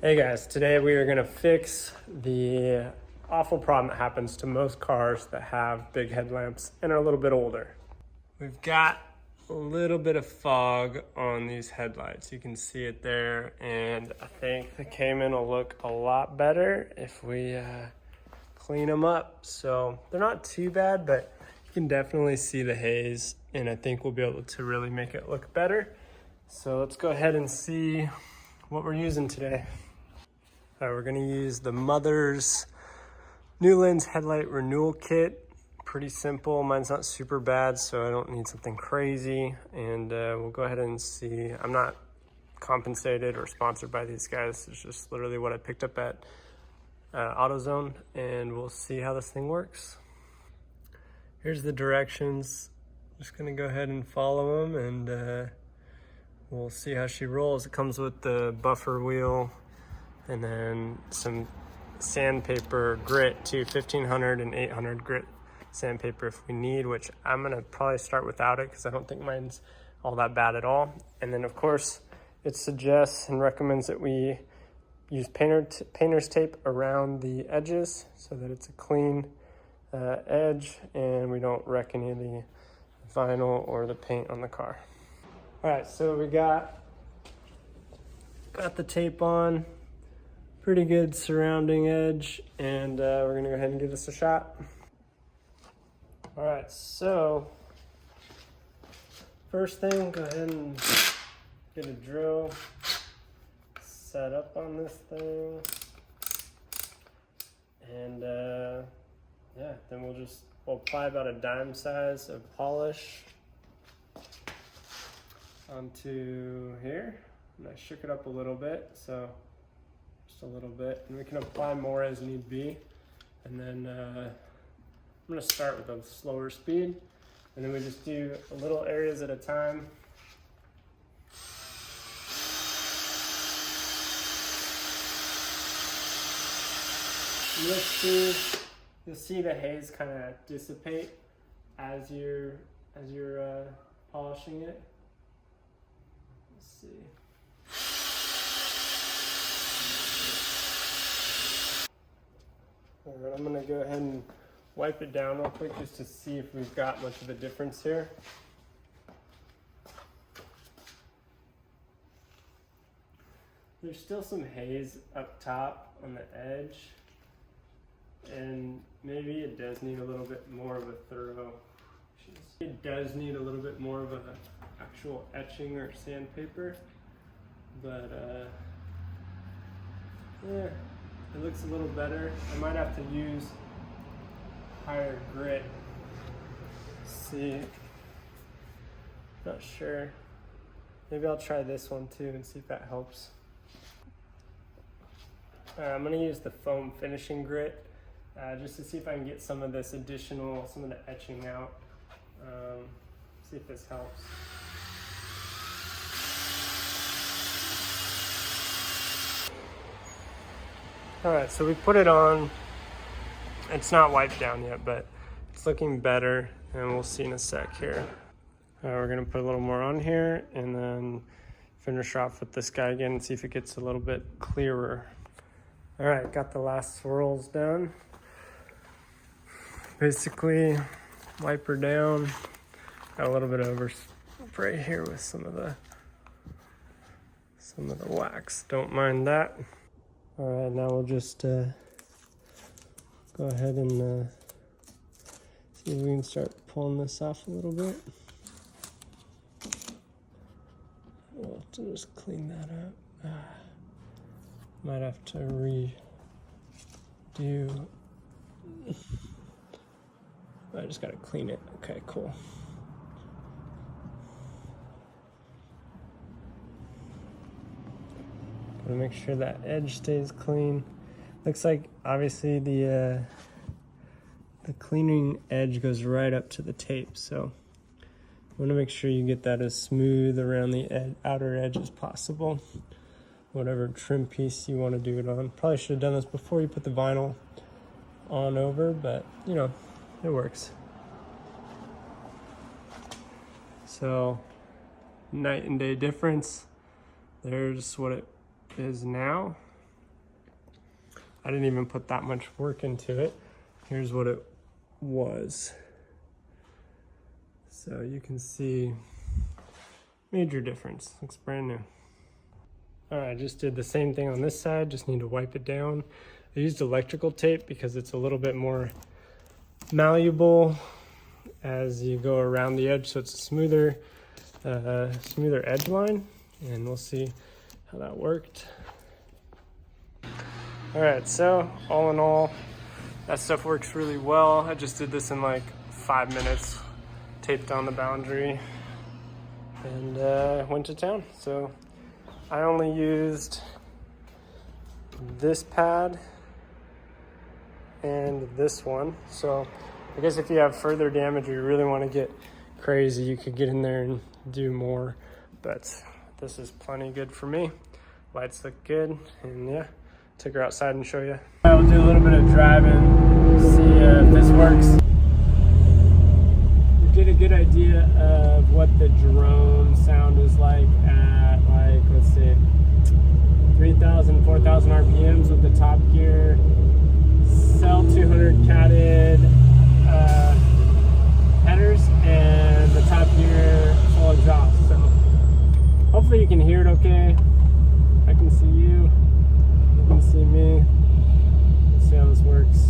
Hey guys, today we are going to fix the awful problem that happens to most cars that have big headlamps and are a little bit older. We've got a little bit of fog on these headlights. You can see it there, and I think the Cayman will look a lot better if we clean them up. So they're not too bad, but you can definitely see the haze, and I think we'll be able to really make it look better. So let's go ahead and see what we're using today. All right, we're gonna use the Mother's New Lens Headlight Renewal Kit. Pretty simple, mine's not super bad, so I don't need something crazy. And we'll go ahead and see. I'm not compensated or sponsored by these guys. It's just literally what I picked up at AutoZone, and we'll see how this thing works. Here's the directions. Just gonna go ahead and follow them, and we'll see how she rolls. It comes with the buffer wheel, and then some sandpaper grit too, 1500 and 800 grit sandpaper if we need, which I'm gonna probably start without it because I don't think mine's all that bad at all. And then of course it suggests and recommends that we use painter's tape around the edges so that it's a clean edge and we don't wreck any of the vinyl or the paint on the car. All right, so we got the tape on. Pretty good surrounding edge, and we're gonna go ahead and give this a shot. All right, so first thing, go ahead and get a drill set up on this thing, and yeah, then we'll apply about a dime size of polish onto here. And I shook it up a little bit, so a little bit, and we can apply more as need be. And then I'm going to start with a slower speed, and then we just do little areas at a time. You'll see the haze kind of dissipate as you're polishing it. Let's see. All right, I'm gonna go ahead and wipe it down real quick just to see if we've got much of a difference here. There's still some haze up top on the edge, and maybe it does need a little bit more of a thorough. It does need a little bit more of an actual etching or sandpaper, but yeah. It looks a little better. I might have to use higher grit. See, not sure. Maybe I'll try this one too and see if that helps. I'm gonna use the foam finishing grit just to see if I can get some of this additional, some of the etching out. See if this helps. All right, so we put it on. It's not wiped down yet, but it's looking better, and we'll see in a sec here. We're gonna put a little more on here, and then finish off with this guy again and see if it gets a little bit clearer. All right, got the last swirls done. Basically, wipe her down. Got a little bit of overspray here with some of the wax. Don't mind that. All right, now we'll just go ahead and see if we can start pulling this off a little bit. We'll have to just clean that up. Might have to redo. I just gotta clean it. Okay, cool. Gotta make sure that edge stays clean. Looks like obviously the cleaning edge goes right up to the tape, so you want to make sure you get that as smooth around the outer edge as possible. Whatever trim piece you want to do it on. Probably should have done this before you put the vinyl on over, but you know, it works. So night and day difference. There's what it is now. I didn't even put that much work into it. Here's what it was. So you can see major difference, looks brand new. All right, I just did the same thing on this side, just need to wipe it down. I used electrical tape because it's a little bit more malleable as you go around the edge, so it's a smoother edge line, and we'll see how that worked. All right, so all in all, that stuff works really well. I just did this in like 5 minutes, taped on the boundary, and went to town. So I only used this pad and this one. So I guess if you have further damage or you really want to get crazy, you could get in there and do more, but this is plenty good for me. Lights look good, and yeah, took her outside and show you. I'll do a little bit of driving, see if this works. You get a good idea of what the drone sound is like at, like, let's see, 3,000, 4,000 RPMs with the top gear. Cell 200 catted headers, and the top gear full exhaust. So hopefully you can hear it okay. I can see you, you can see me. Let's see how this works.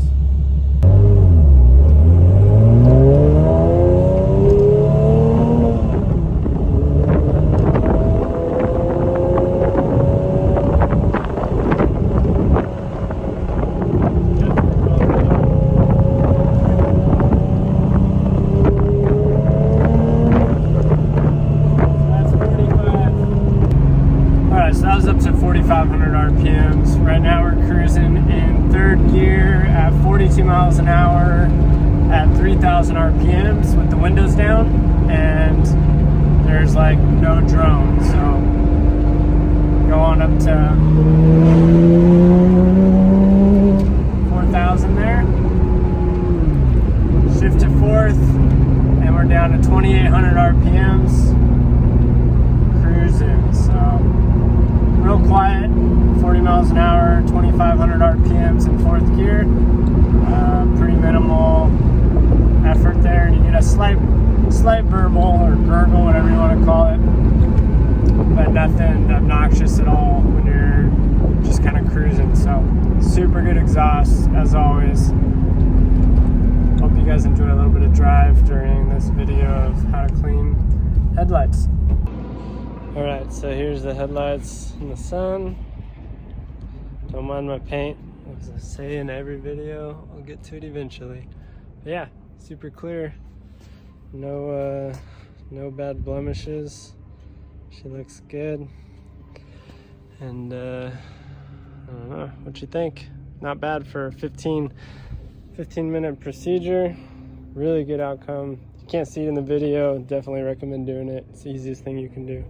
So that was up to 4,500 RPMs. Right now we're cruising in third gear at 42 miles an hour at 3,000 RPMs with the windows down, and there's like no drone. So go on up to 4,000 there. Shift to fourth, and we're down to 2,800 RPMs. Cruising, so real quiet, 40 miles an hour, 2,500 RPMs in fourth gear. Pretty minimal effort there, and you get a slight burble or gurgle, whatever you want to call it, but nothing obnoxious at all when you're just kind of cruising. So super good exhaust as always. Hope you guys enjoy a little bit of drive during this video of how to clean headlights. All right, so here's the headlights in the sun. Don't mind my paint. As I say in every video, I'll get to it eventually. But yeah, super clear. No bad blemishes. She looks good. And I don't know, what you think? Not bad for a 15-minute procedure. Really good outcome. You can't see it in the video. Definitely recommend doing it. It's the easiest thing you can do.